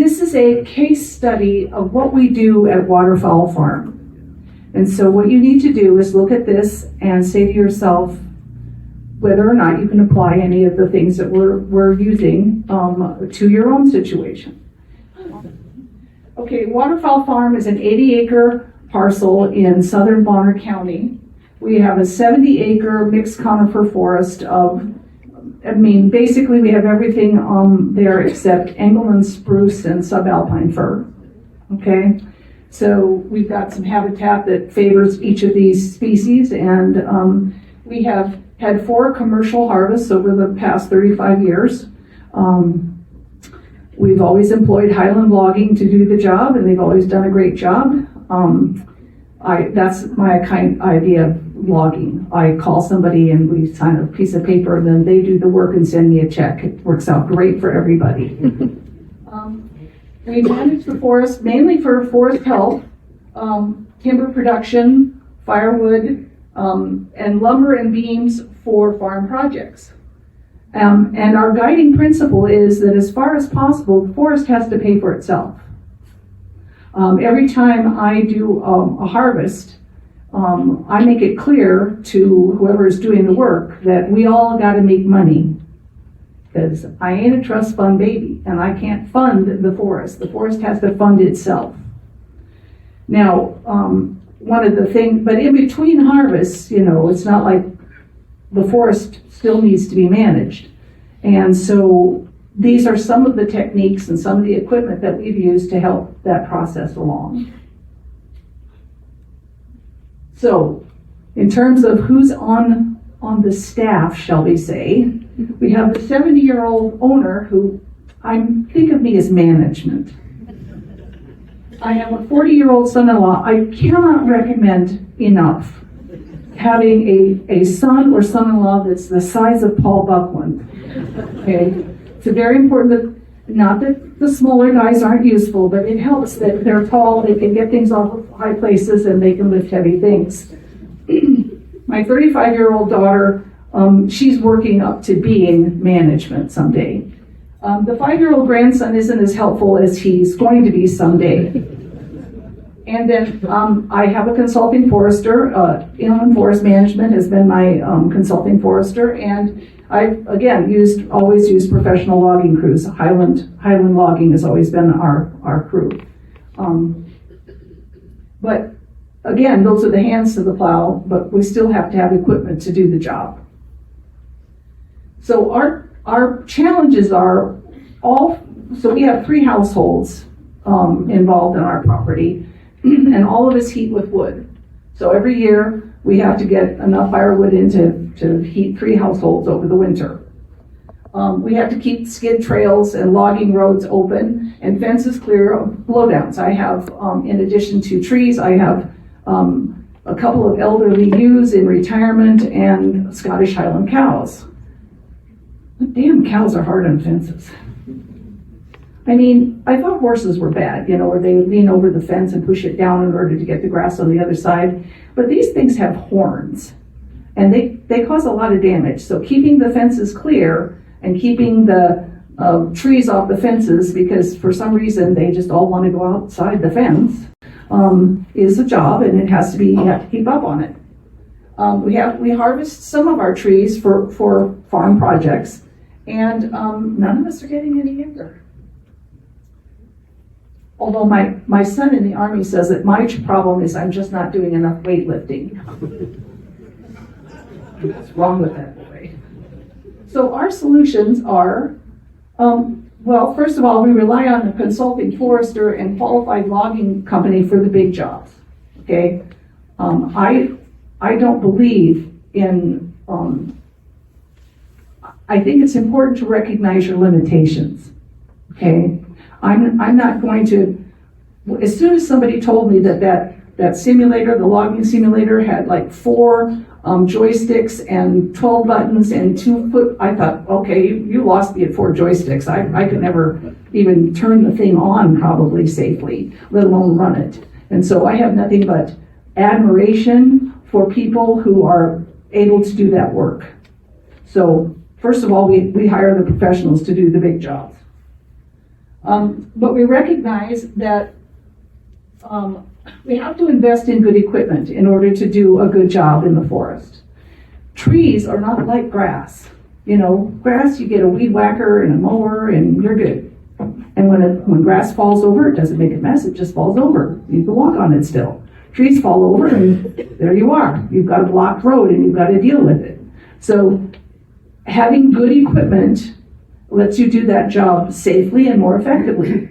This is a case study of what we do at Waterfowl Farm. And so what you need to do is look at this and say to yourself whether or not you can apply any of the things that we're using to your own situation. Okay, Waterfowl Farm is an 80-acre parcel in southern Bonner County. We have a 70-acre mixed conifer forest basically we have everything there except Engelmann spruce and subalpine fir. Okay, so we've got some habitat that favors each of these species, and we have had 4 commercial harvests over the past 35 years. We've always employed highland logging to do the job, and they've always done a great job. That's my idea of logging. I call somebody and we sign a piece of paper, and then they do the work and send me a check. It works out great for everybody. We manage the forest mainly for forest health, timber production, firewood, and lumber and beams for farm projects. And our guiding principle is that as far as possible, the forest has to pay for itself. Every time I do a harvest, I make it clear to whoever is doing the work that we all got to make money, because I ain't a trust fund baby and I can't fund the forest. The forest has to fund itself. Now, one of the things, but in between harvests, it's not like the forest still needs to be managed. And so these are some of the techniques and some of the equipment that we've used to help that process along. So, in terms of who's on the staff, shall we say, we have the 70-year-old owner who think of me as management. I have a 40-year-old son-in-law. I cannot recommend enough having a son or son-in-law that's the size of Paul Buckland. Okay, it's very important that, not that the smaller guys aren't useful, but it helps that they're tall, they can get things off of high places, and they can lift heavy things. My 35-year-old daughter, she's working up to being management someday. The 5-year-old grandson isn't as helpful as he's going to be someday. And then I have a consulting forester. Inland Forest Management has been my consulting forester, and I've again always used professional logging crews. Highland Logging has always been our crew. But again, those are the hands to the plow, but we still have to have equipment to do the job. So our challenges are so we have 3 households involved in our property, and all of us heat with wood. So every year we have to get enough firewood in to heat 3 households over the winter. We have to keep skid trails and logging roads open and fences clear of blowdowns. I have, in addition to trees, I have a couple of elderly ewes in retirement and Scottish Highland cows. The damn cows are hard on fences. I mean, I thought horses were bad, where they would lean over the fence and push it down in order to get the grass on the other side. But these things have horns, and they cause a lot of damage. So keeping the fences clear and keeping the trees off the fences, because for some reason they just all want to go outside the fence, is a job, and you have to keep up on it. We harvest some of our trees for farm projects, and none of us are getting any younger. Although my son in the Army says that my problem is I'm just not doing enough weightlifting. What's wrong with that boy? So our solutions are, well, first of all, we rely on a consulting forester and qualified logging company for the big jobs. Okay, I don't believe in. I think it's important to recognize your limitations. Okay. I'm not going to, as soon as somebody told me that simulator, the logging simulator, had like 4 joysticks and 12 buttons and 2 foot, I thought, okay, you lost me at 4 joysticks. I could never even turn the thing on probably safely, let alone run it. And so I have nothing but admiration for people who are able to do that work. So first of all, we hire the professionals to do the big jobs. But we recognize that we have to invest in good equipment in order to do a good job in the forest. Trees are not like grass. You know, grass, you get a weed whacker and a mower and you're good. And when grass falls over, it doesn't make a mess, it just falls over. You can walk on it still. Trees fall over and there you are. You've got a blocked road and you've got to deal with it. So having good equipment lets you do that job safely and more effectively.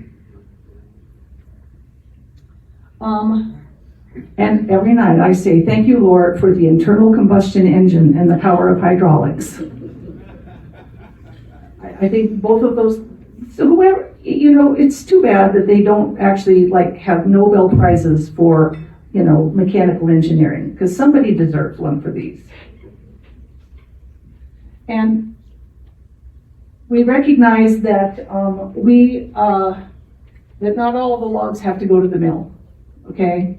And every night I say, thank you, Lord, for the internal combustion engine and the power of hydraulics. I think both of those, so whoever, you know, it's too bad that they don't actually like have Nobel Prizes for, you know, mechanical engineering, because somebody deserves one for these. And we recognize that that not all of the logs have to go to the mill, okay?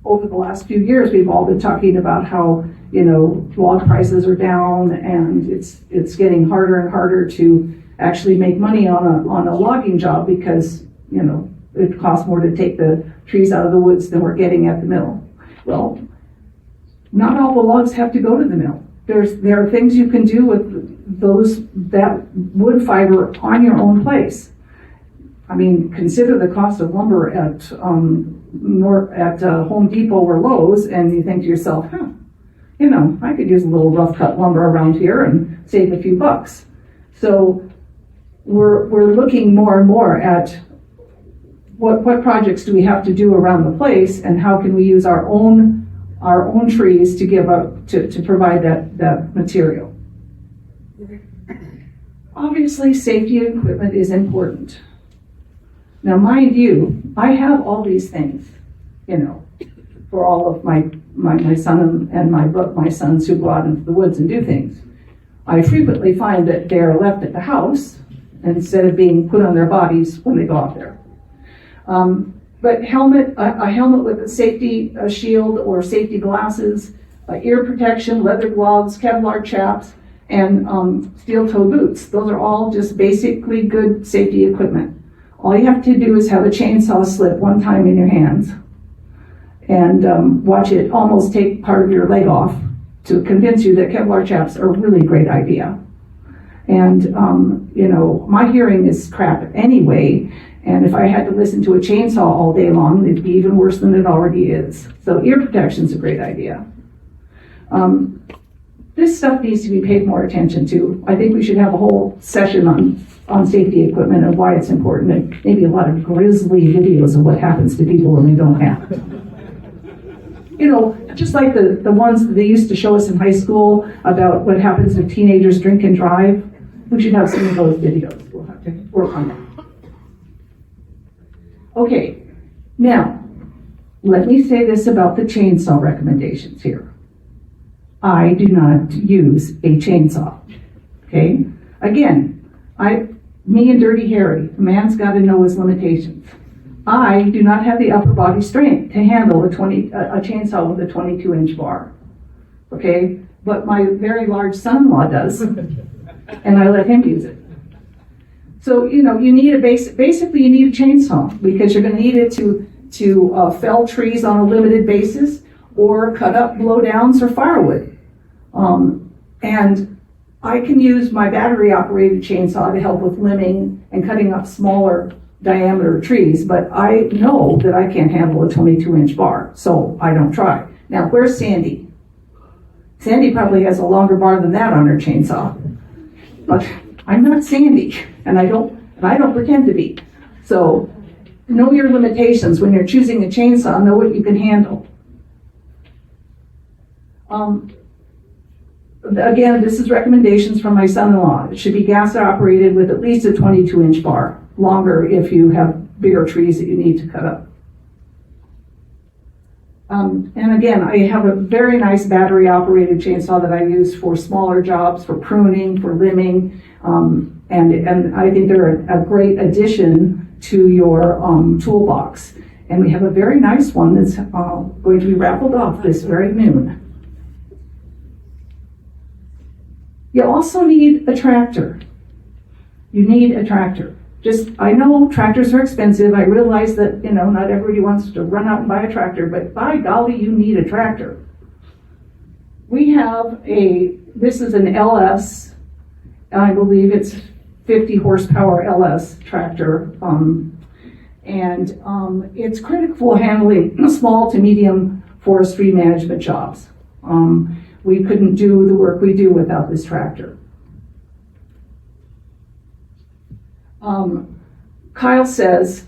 Over the last few years, we've all been talking about how, you know, log prices are down and it's getting harder and harder to actually make money on a logging job because, you know, it costs more to take the trees out of the woods than we're getting at the mill. Well, not all the logs have to go to the mill. There are things you can do with that wood fiber on your own place. I mean, consider the cost of lumber at Home Depot or Lowe's, and you think to yourself, you know, I could use a little rough cut lumber around here and save a few bucks. So we're looking more and more at what projects do we have to do around the place, and how can we use our own trees to give up to provide that material. Obviously, safety equipment is important. Now, mind you, I have all these things, you know, for all of my son and my sons who go out into the woods and do things. I frequently find that they're left at the house instead of being put on their bodies when they go out there. But a helmet with a safety shield or safety glasses, ear protection, leather gloves, Kevlar chaps, and steel-toe boots. Those are all just basically good safety equipment. All you have to do is have a chainsaw slip one time in your hands and watch it almost take part of your leg off to convince you that Kevlar chaps are a really great idea. And, you know, my hearing is crap anyway, and if I had to listen to a chainsaw all day long, it'd be even worse than it already is. So ear protection's a great idea. This stuff needs to be paid more attention to. I think we should have a whole session on safety equipment and why it's important, and maybe a lot of grisly videos of what happens to people when they don't have it. You know, just like the ones that they used to show us in high school about what happens if teenagers drink and drive. We should have some of those videos. We'll have to work on that. Okay, now, let me say this about the chainsaw recommendations here. I do not use a chainsaw, okay? Again, me and Dirty Harry, a man's got to know his limitations. I do not have the upper body strength to handle a chainsaw with a 22-inch bar, okay? But my very large son-in-law does, and I let him use it. So, you know, you need basically you need a chainsaw because you're going to need it to fell trees on a limited basis or cut up blowdowns or firewood. And I can use my battery-operated chainsaw to help with limbing and cutting up smaller diameter trees, but I know that I can't handle a 22-inch bar, so I don't try. Now, where's Sandy? Sandy probably has a longer bar than that on her chainsaw, but I'm not Sandy, and I don't pretend to be. So, know your limitations when you're choosing a chainsaw. Know what you can handle. Again, this is recommendations from my son-in-law. It should be gas operated with at least a 22-inch bar, longer if you have bigger trees that you need to cut up. And again, I have a very nice battery operated chainsaw that I use for smaller jobs, for pruning, for limbing, and I think they're a great addition to your toolbox. And we have a very nice one that's going to be raffled off this very noon. You also need a tractor. you need a tractor. I know tractors are expensive. I realize that, not everybody wants to run out and buy a tractor, but by golly, you need a tractor. We have this is an LS, I believe it's 50 horsepower LS tractor, and it's critical for handling small to medium forestry management jobs. We couldn't do the work we do without this tractor. Kyle says,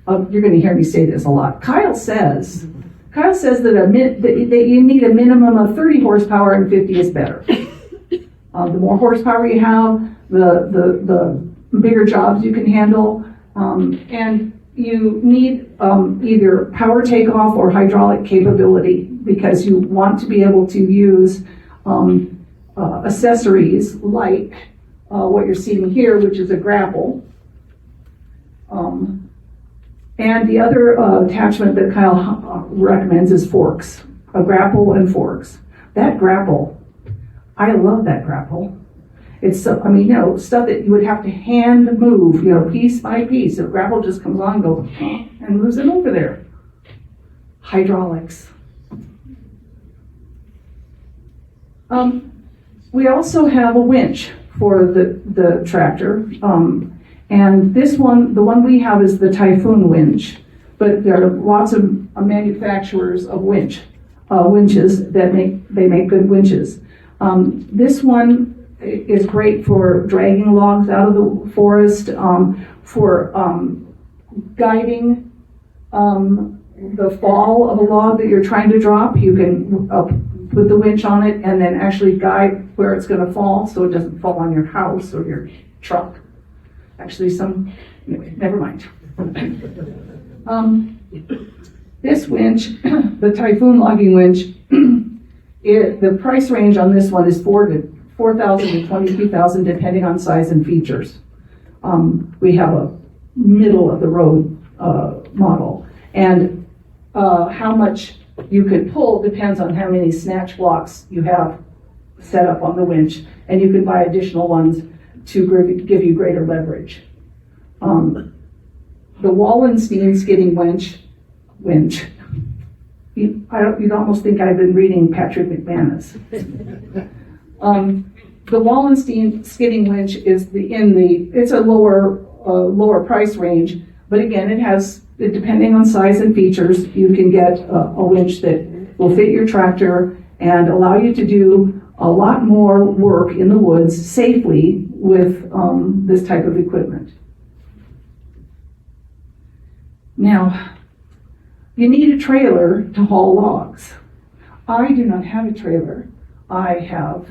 you're going to hear me say this a lot. Kyle says that you need a minimum of 30 horsepower and 50 is better. The more horsepower you have, the bigger jobs you can handle, and you need either power takeoff or hydraulic capability because you want to be able to use accessories like what you're seeing here, which is a grapple. And the other attachment that Kyle recommends is forks, a grapple and forks. That grapple, I love that grapple. It's stuff that you would have to hand move, piece by piece. The grapple just comes on and goes and moves it over there. Hydraulics. We also have a winch for the tractor. And this one, the one we have is the Typhoon winch, but there are lots of manufacturers of winches that make good winches. This one is great for dragging logs out of the forest, for guiding the fall of a log that you're trying to drop. You can put the winch on it and then actually guide where it's going to fall so it doesn't fall on your house or your truck. Actually, anyway, never mind. This winch, the Typhoon logging winch, the price range on this one is $4,000 to $22,000 depending on size and features. We have a middle of the road model, and how much you can pull depends on how many snatch blocks you have set up on the winch, and you can buy additional ones to give you greater leverage. The Wallenstein skidding winch. You'd almost think I've been reading Patrick McManus. The Wallenstein skidding winch is it's a lower price range, but again, depending on size and features, you can get a winch that will fit your tractor and allow you to do a lot more work in the woods safely with this type of equipment. Now, you need a trailer to haul logs. I do not have a trailer. I have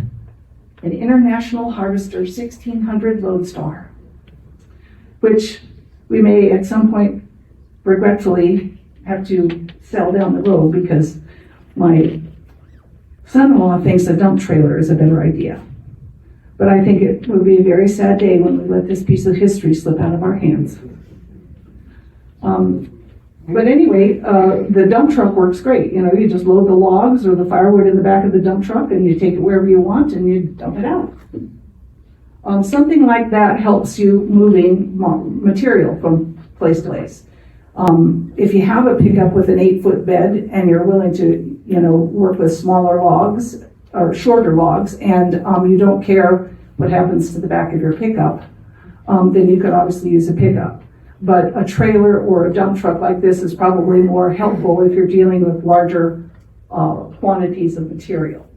an International Harvester 1600 Lodestar, which we may at some point regretfully have to sell down the road because my son-in-law thinks a dump trailer is a better idea. But I think it would be a very sad day when we let this piece of history slip out of our hands. But anyway, the dump truck works great. You just load the logs or the firewood in the back of the dump truck and you take it wherever you want and you dump it out. Something like that helps you moving material from place to place. If you have a pickup with an 8-foot bed and you're willing to, work with smaller logs or shorter logs and you don't care what happens to the back of your pickup, then you could obviously use a pickup. But a trailer or a dump truck like this is probably more helpful if you're dealing with larger quantities of material.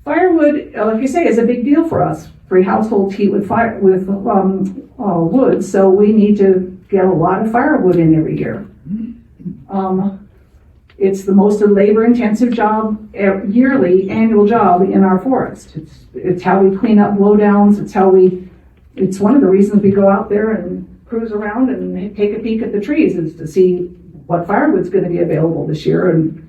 Firewood, like I say, is a big deal for us. For households heat with wood, so we need to get a lot of firewood in every year. It's the most labor-intensive job, annual job in our forest. It's how we clean up blowdowns. It's one of the reasons we go out there and cruise around and take a peek at the trees is to see what firewood's going to be available this year. And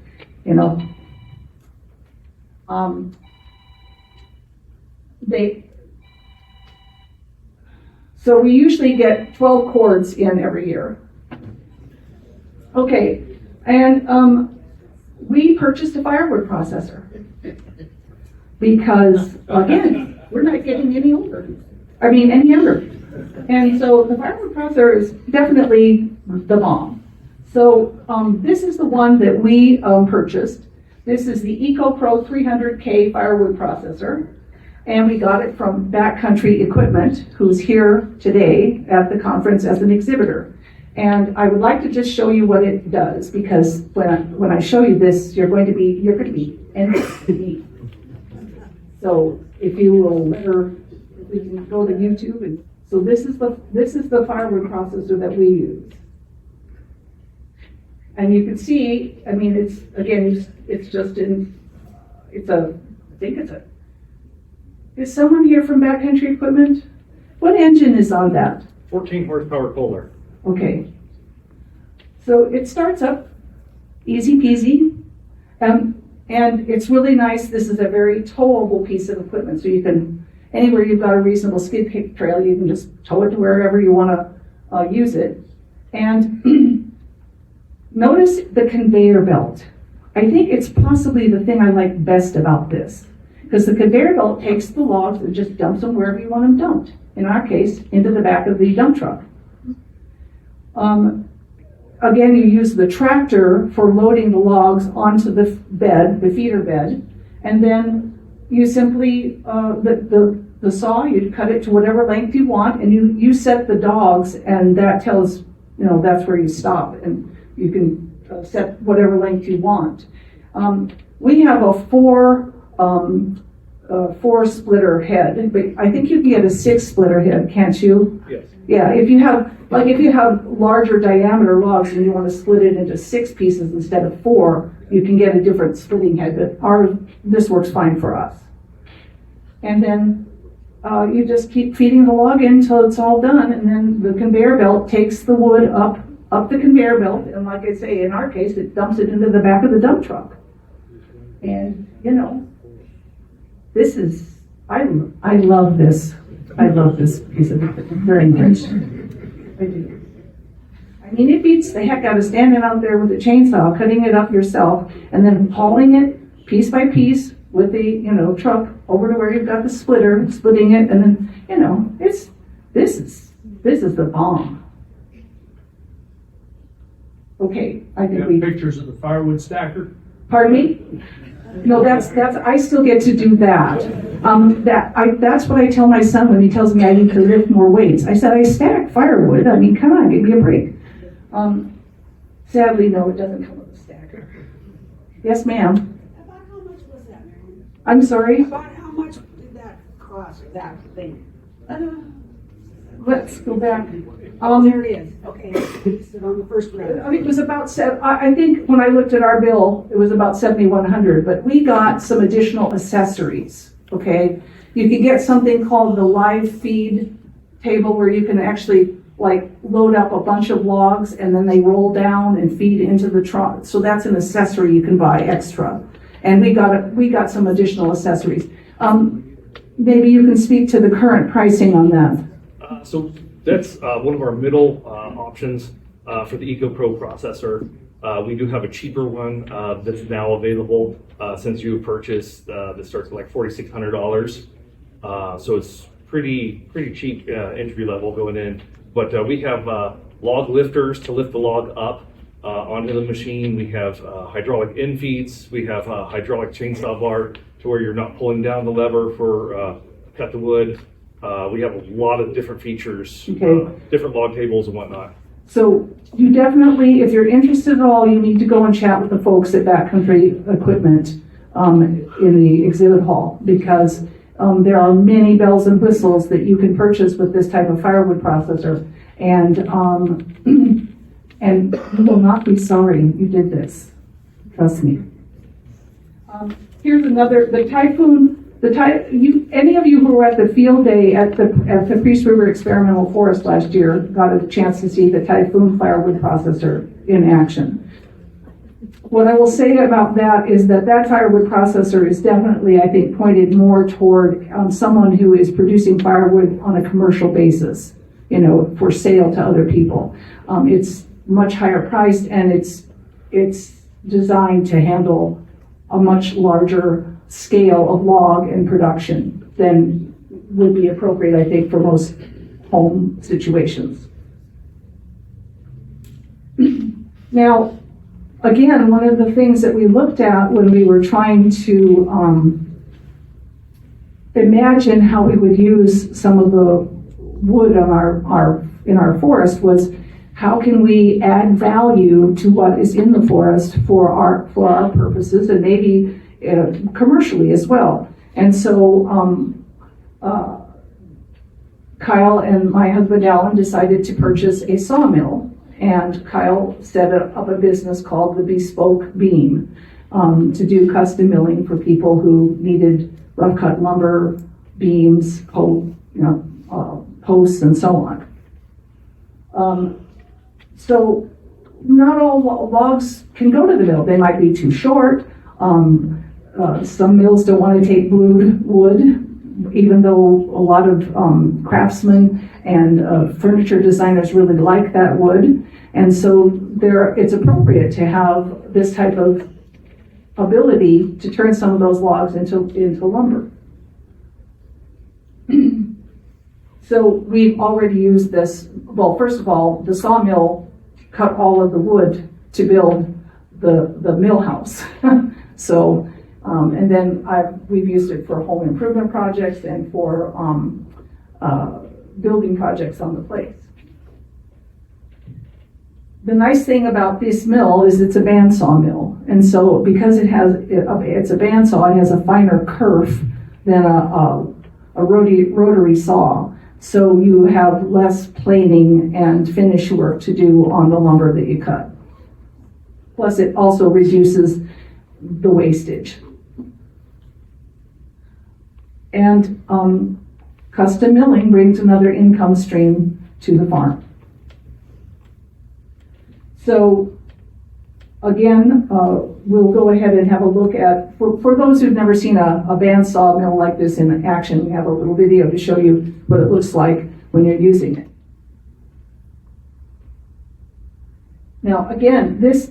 so we usually get 12 cords in every year. Okay, and we purchased a firewood processor because, again, we're not getting any older. I mean, any younger. And so the firewood processor is definitely the bomb. So this is the one that we purchased. This is the EcoPro 300K firewood processor. And we got it from Backcountry Equipment, who's here today at the conference as an exhibitor. And I would like to just show you what it does, because when I show you this, you're going to be envious. So if you will, if we can go to YouTube, and so this is the firewood processor that we use. And you can see, I mean, is someone here from Backcountry Equipment? What engine is on that? 14 horsepower Kohler. Okay. So it starts up easy peasy. And it's really nice. This is a very towable piece of equipment. So you can, anywhere you've got a reasonable skid trail, you can just tow it to wherever you want to use it. And notice the conveyor belt. I think it's possibly the thing I like best about this, because the conveyor belt takes the logs and just dumps them wherever you want them dumped. In our case, into the back of the dump truck. Again, you use the tractor for loading the logs onto the bed, the feeder bed, and then you simply, the saw, you cut it to whatever length you want, and you set the dogs, and that tells, that's where you stop, and you can set whatever length you want. We have a four splitter head, but I think you can get a 6 splitter head, can't you? Yes. Yeah, if you have larger diameter logs and you want to split it into 6 pieces instead of 4, you can get a different splitting head, but this works fine for us. And then you just keep feeding the log in until it's all done, and then the conveyor belt takes the wood up the conveyor belt, and like I say, in our case, it dumps it into the back of the dump truck. And, this is, I love this. I love this piece of equipment very much. I do. I mean, it beats the heck out of standing out there with a chainsaw, cutting it up yourself, and then hauling it piece by piece with the, truck over to where you've got the splitter, splitting it, and then, this is the bomb. Okay, I think You have pictures of the firewood stacker? Pardon me? No, that's, I still get to do that. That's what I tell my son when he tells me I need to lift more weights. I said, I stack firewood. I mean, come on, give me a break. Sadly, no, it doesn't come with a stacker. Yes, ma'am. About how much was that, Mary? I'm sorry? About how much did that cost, that thing? Let's go back. There it is. Okay, it's on the first row. It was about I think when I looked at our bill, it was about $7,100, but we got some additional accessories, okay? You can get something called the live feed table, where you can actually load up a bunch of logs and then they roll down and feed into the truck. So that's an accessory you can buy extra. And we got some additional accessories. Maybe you can speak to the current pricing on that. So that's one of our middle options for the EcoPro processor. We do have a cheaper one that's now available since you purchased. That starts at like $4,600. So it's pretty cheap entry level going in. But we have log lifters to lift the log up onto the machine. We have hydraulic end feeds. We have a hydraulic chainsaw bar to where you're not pulling down the lever for cut the wood. We have a lot of different features, Okay. Different log tables and whatnot. So you definitely, if you're interested at all, you need to go and chat with the folks at Backcountry Equipment in the exhibit hall, because there are many bells and whistles that you can purchase with this type of firewood processor, and you will not be sorry you did this. Trust me. Here's another, the Typhoon. Any of you who were at the field day at the Priest River Experimental Forest last year got a chance to see the Typhoon firewood processor in action. What I will say about that is that firewood processor is definitely, I think, pointed more toward someone who is producing firewood on a commercial basis, for sale to other people. It's much higher priced, and it's designed to handle a much larger scale of log and production than would be appropriate, I think, for most home situations. Now, again, one of the things that we looked at when we were trying to imagine how we would use some of the wood on in our forest was, how can we add value to what is in the forest for our purposes, and maybe commercially as well. And so Kyle and my husband Alan decided to purchase a sawmill, and Kyle set up a business called the Bespoke Beam to do custom milling for people who needed rough cut lumber, beams, posts, and so on. So not all logs can go to the mill. They might be too short. Some mills don't want to take blued wood, even though a lot of craftsmen and furniture designers really like that wood. And so it's appropriate to have this type of ability to turn some of those logs into lumber. So we've already used this. Well, first of all, the sawmill cut all of the wood to build the mill house. So, and then we've used it for home improvement projects and for building projects on the place. The nice thing about this mill is it's a bandsaw mill, and so because it's a bandsaw, it has a finer kerf than a rotary saw. So you have less planing and finish work to do on the lumber that you cut. Plus, it also reduces the wastage. And custom milling brings another income stream to the farm. So again, we'll go ahead and have a look at, for those who've never seen a bandsaw mill like this in action, we have a little video to show you what it looks like when you're using it. Now again, this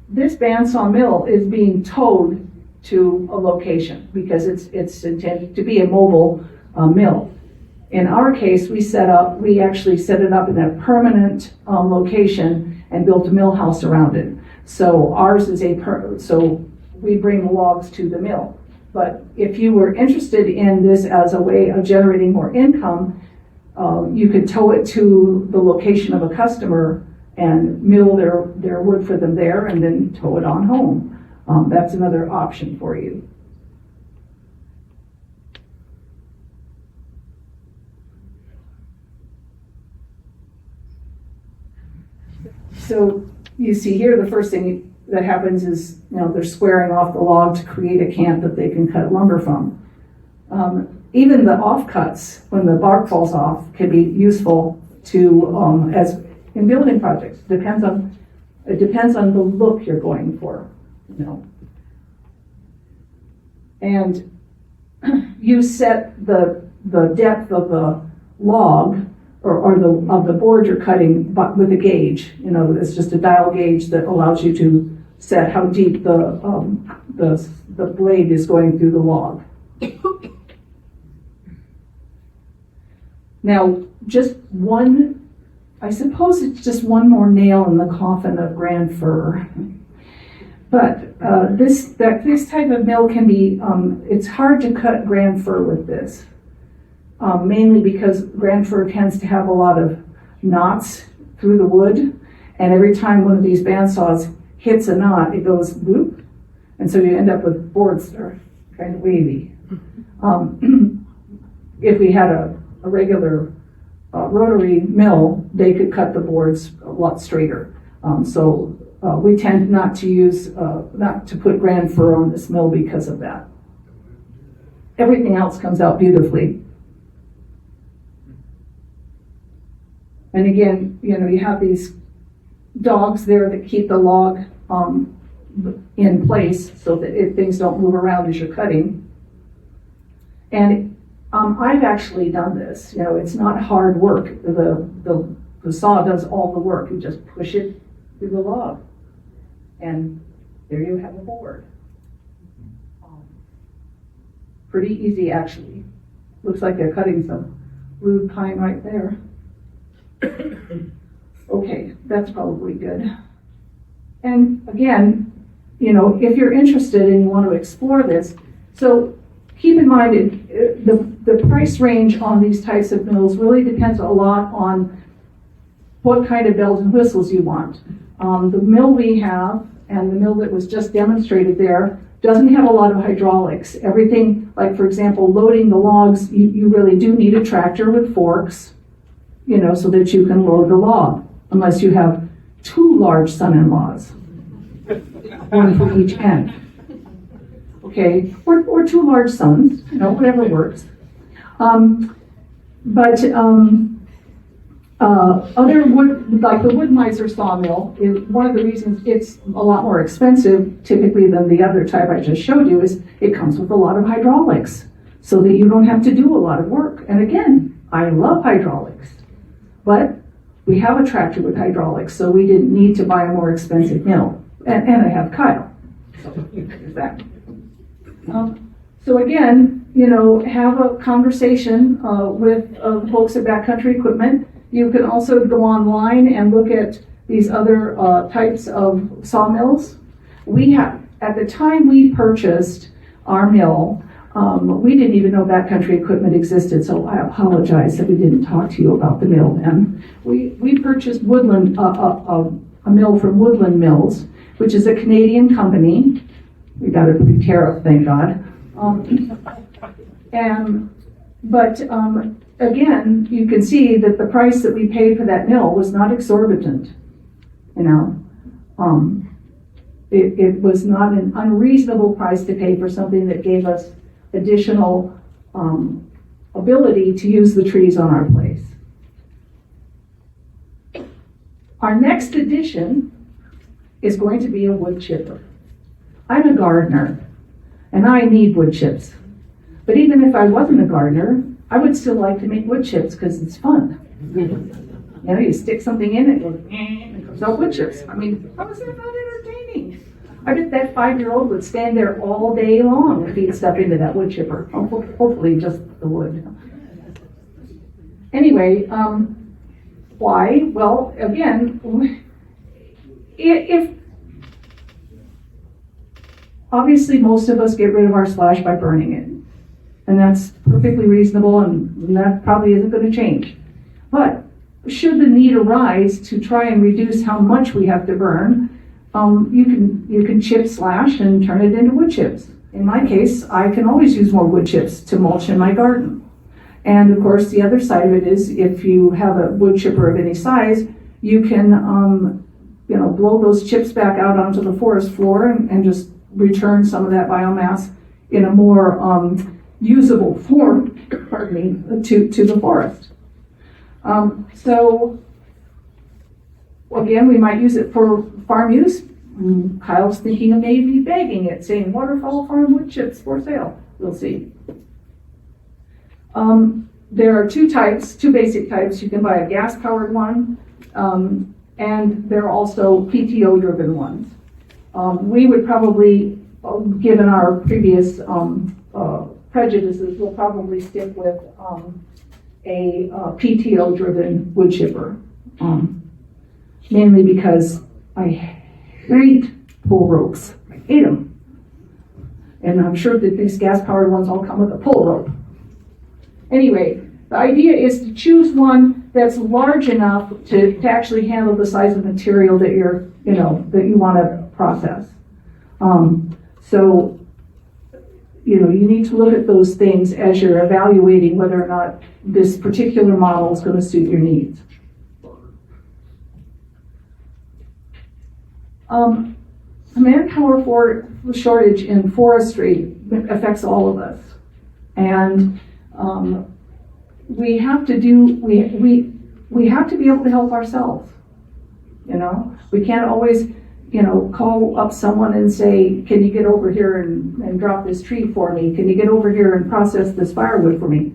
bandsaw mill is being towed to a location because it's intended to be a mobile mill. In our case, we actually set it up in a permanent location and built a mill house around it. So ours is so we bring the logs to the mill. But if you were interested in this as a way of generating more income, you could tow it to the location of a customer and mill their wood for them there and then tow it on home. That's another option for you. So you see here, the first thing that happens is, they're squaring off the log to create a camp that they can cut lumber from. Even the offcuts, when the bark falls off, can be useful to, as in building projects. It depends on the look you're going for, And you set the depth of the log or of the board you're cutting, but with a gauge. It's just a dial gauge that allows you to set how deep the blade is going through the log. Now, I suppose it's just one more nail in the coffin of grand fir. But this type of mill can be, it's hard to cut grand fir with this. Mainly because grand fir tends to have a lot of knots through the wood, and every time one of these bandsaws hits a knot, it goes boop, and so you end up with boards that are kind of wavy. If we had a regular rotary mill, they could cut the boards a lot straighter. So we tend not to put grand fir on this mill because of that. Everything else comes out beautifully. And again, you have these dogs there that keep the log in place so that things don't move around as you're cutting. And I've actually done this. It's not hard work. The saw does all the work. You just push it through the log, and there you have a board. Pretty easy, actually. looks like they're cutting some rude pine right there. Okay, that's probably good. And again, you know, if you're interested and you want to explore this, so keep in mind the price range on these types of mills really depends a lot on what kind of bells and whistles you want. The mill we have and the mill that was just demonstrated there doesn't have a lot of hydraulics. Everything, like for example, loading the logs, you really do need a tractor with forks, you know, so that you can load the log, unless you have two large son-in-laws, one from each end. Okay, or two large sons, you know, whatever works. Other wood, like the wood miser sawmill, is one of the reasons it's a lot more expensive typically than the other type I just showed you is it comes with a lot of hydraulics so that you don't have to do a lot of work. And again, I love hydraulics, but we have a tractor with hydraulics, so we didn't need to buy a more expensive mill. And I have Kyle, so there's that. So again, you know, have a conversation with the folks at Backcountry Equipment. You can also go online and look at these other types of sawmills. We have, at the time we purchased our mill, we didn't even know Backcountry Equipment existed, so I apologize that we didn't talk to you about the mill then. We purchased Woodland, a mill from Woodland Mills, which is a Canadian company. We got a free tariff, thank God. Again, you can see that the price that we paid for that mill was not exorbitant. You know, it was not an unreasonable price to pay for something that gave us additional ability to use the trees on our place. Our next addition is going to be a wood chipper. I'm a gardener, and I need wood chips. But even if I wasn't a gardener, I would still like to make wood chips because it's fun. You know, you stick something in it, and it comes out wood chips. I mean, how is that not entertaining? I bet that 5-year-old would stand there all day long and feed stuff into that wood chipper. Hopefully just the wood. Anyway, why? Well, again, if obviously most of us get rid of our slash by burning it. And that's perfectly reasonable, and that probably isn't going to change. But should the need arise to try and reduce how much we have to burn, you can chip slash and turn it into wood chips. In my case, I can always use more wood chips to mulch in my garden. And of course, the other side of it is if you have a wood chipper of any size, you can you know, blow those chips back out onto the forest floor and just return some of that biomass in a more usable form, pardon me, to the forest. So again, we might use it for farm use. Kyle's thinking of maybe bagging it, saying Waterfall Farm wood chips for sale. We'll see. There are two basic types. You can buy a gas-powered one, and there are also PTO-driven ones. We would probably, given our previous prejudices, we'll probably stick with a PTO-driven wood chipper, mainly because I hate pull ropes. I hate them. And I'm sure that these gas-powered ones all come with a pull rope. Anyway, the idea is to choose one that's large enough to actually handle the size of material that that you want to process. So, you need to look at those things as you're evaluating whether or not this particular model is going to suit your needs. The manpower shortage in forestry affects all of us, and we have to be able to help ourselves. We can't always call up someone and say, can you get over here and drop this tree for me? Can you get over here and process this firewood for me?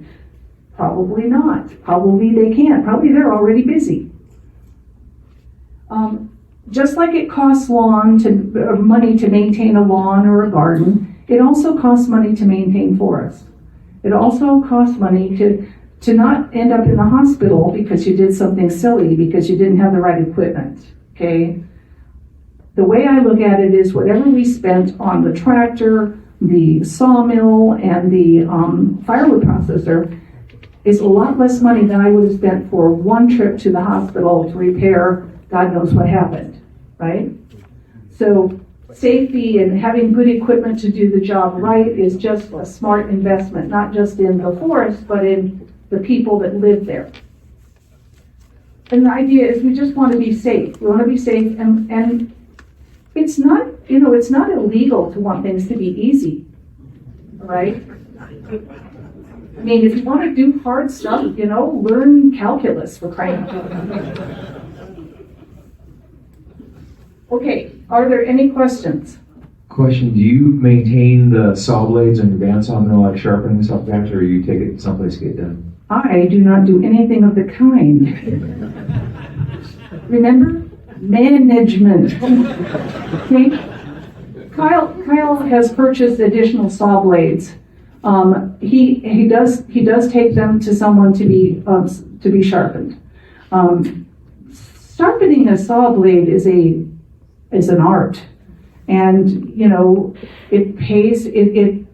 Probably not. Probably they can't. Probably they're already busy. Just like it costs money to maintain a lawn or a garden, it also costs money to maintain forests. It also costs money to not end up in the hospital because you did something silly, because you didn't have the right equipment, okay? The way I look at it is whatever we spent on the tractor, the sawmill, and the firewood processor is a lot less money than I would have spent for one trip to the hospital to repair God knows what happened, right? So safety and having good equipment to do the job right is just a smart investment, not just in the forest, but in the people that live there. And the idea is we just want to be safe. We want to be safe, and it's not, it's not illegal to want things to be easy, right? I mean, if you want to do hard stuff, learn calculus, for crying out loud. Okay, are there any questions? Question, do you maintain the saw blades on your bandsaw mill, like sharpening stuff back, or you take it someplace to get done? I do not do anything of the kind. Remember? Management. Okay? Kyle has purchased additional saw blades. He does take them to someone to be sharpened. Sharpening a saw blade is an art, and it pays. It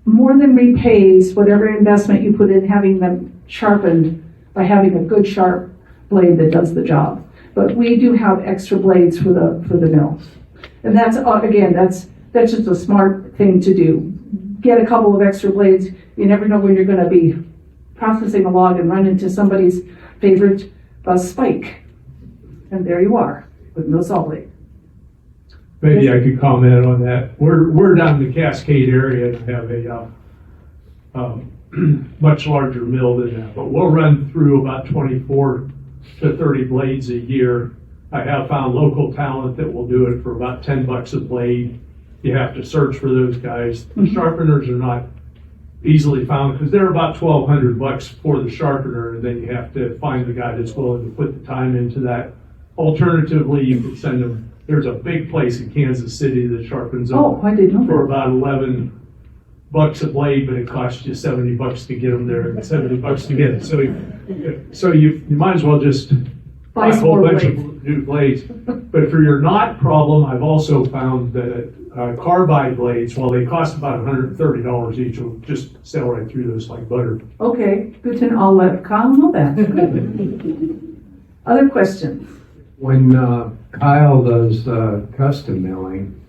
more than repays whatever investment you put in having them sharpened by having a good sharp blade that does the job. But we do have extra blades for the mill, and that's just a smart thing to do. Get a couple of extra blades. You never know when you're going to be processing a log and run into somebody's favorite spike, and there you are with no saw blade. Maybe I could comment on that. We're down in the Cascade area and have a much larger mill than that, but we'll run through about 24 to 30 blades a year. I have found local talent that will do it for about $10 a blade. You have to search for those guys. The sharpeners are not easily found because they're about $1,200 for the sharpener, and then you have to find the guy that's willing to put the time into that. Alternatively, you could send them. There's a big place in Kansas City that sharpens them Oh, I didn't know for that. about $11 a blade, but it costs you $70 to get them there and $70 to get it. So you might as well just Buy buy a some whole more bunch blades. of new blades. But for your knot problem, I've also found that carbide blades, while they cost about $130 each, will just sail right through those like butter. Okay, good to know. I'll let Kyle know that. Good. Other questions? When Kyle does custom milling,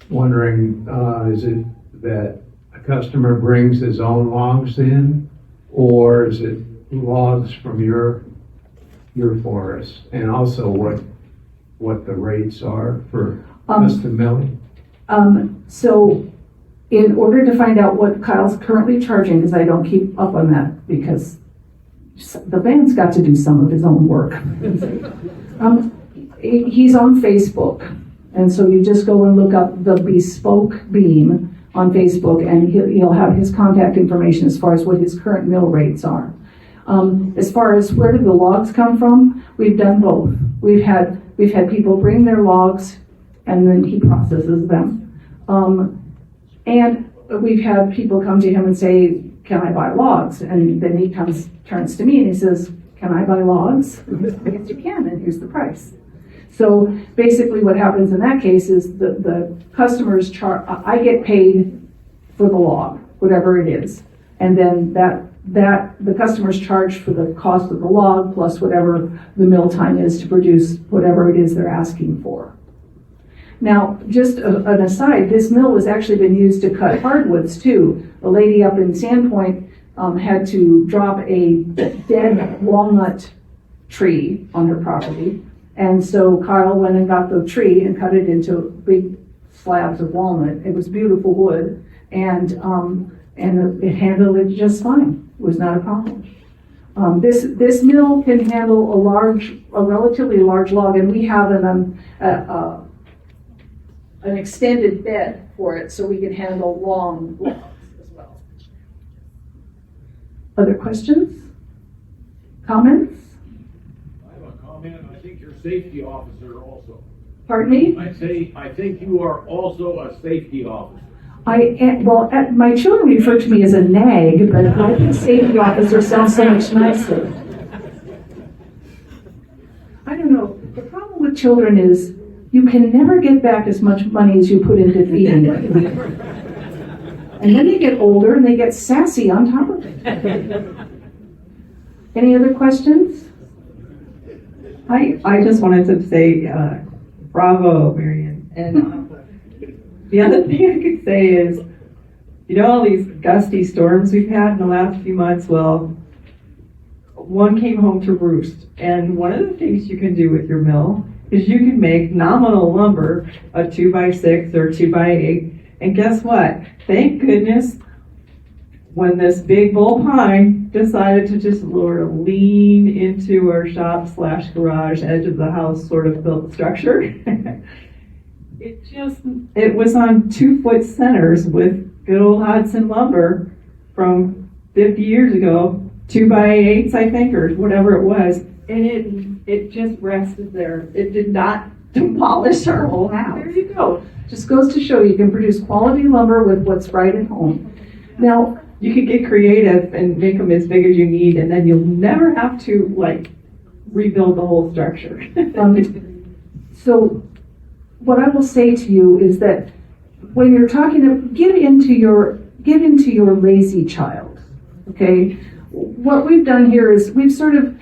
wondering, is it that a customer brings his own logs in, or is it logs from your forest? And also what the rates are for custom milling? So in order to find out what Kyle's currently charging, because I don't keep up on that, because the band's got to do some of his own work. He's on Facebook, and so you just go and look up the Bespoke Beam on Facebook, and he'll have his contact information as far as what his current mill rates are. As far as where do the logs come from, we've done both. We've had people bring their logs, and then he processes them. And we've had people come to him and say, "Can I buy logs?" And then he turns to me and he says, "Can I buy logs?" "Yes, you can, and here's the price." So basically what happens in that case is the customers I get paid for the log, whatever it is. And then that the customers charge for the cost of the log plus whatever the mill time is to produce whatever it is they're asking for. Now, just an aside, this mill has actually been used to cut hardwoods too. A lady up in Sandpoint had to drop a dead walnut tree on her property. And so Kyle went and got the tree and cut it into big slabs of walnut. It was beautiful wood, and it handled it just fine. It was not a problem. This mill can handle a relatively large log, and we have an extended bed for it, so we can handle long logs as well. Other questions? Comments? I have a comment. I think you're safety officer also. Pardon me? I think you are also a safety officer. My children refer to me as a nag, but I think safety officer sounds so much nicer. I don't know. The problem with children is you can never get back as much money as you put into feeding them. And then they get older and they get sassy on top of it. Any other questions? I just wanted to say, bravo, Marion. And the other thing I could say is, you know, all these gusty storms we've had in the last few months, well, one came home to roost. And one of the things you can do with your mill is you can make nominal lumber a 2x6 or 2x8. And guess what? Thank goodness when this big bull pine decided to just sort of lean into our shop / garage edge of the house sort of built structure. It was on 2-foot centers with good old Hudson lumber from 50 years ago, 2x8s, I think, or whatever it was. And it just rested there. It did not demolish our whole house. There you go. Just goes to show you can produce quality lumber with what's right at home. Now, you could get creative and make them as big as you need, and then you'll never have to rebuild the whole structure. So what I will say to you is that when you're talking, give into your lazy child. Okay, what we've done here is we've sort of,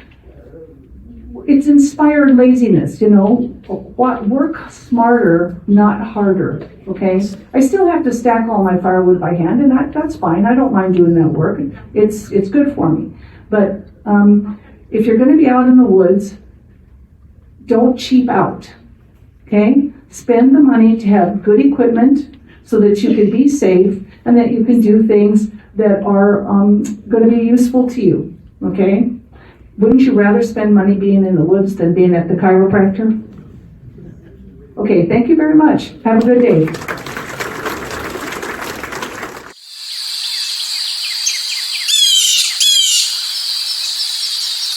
it's inspired laziness. You know, work smarter, not harder. Okay, I still have to stack all my firewood by hand, and that's fine. I don't mind doing that work. It's good for me. But if you're going to be out in the woods, don't cheap out. Okay, spend the money to have good equipment so that you can be safe and that you can do things that are going to be useful to you. Okay, wouldn't you rather spend money being in the woods than being at the chiropractor? Okay, thank you very much. Have a good day.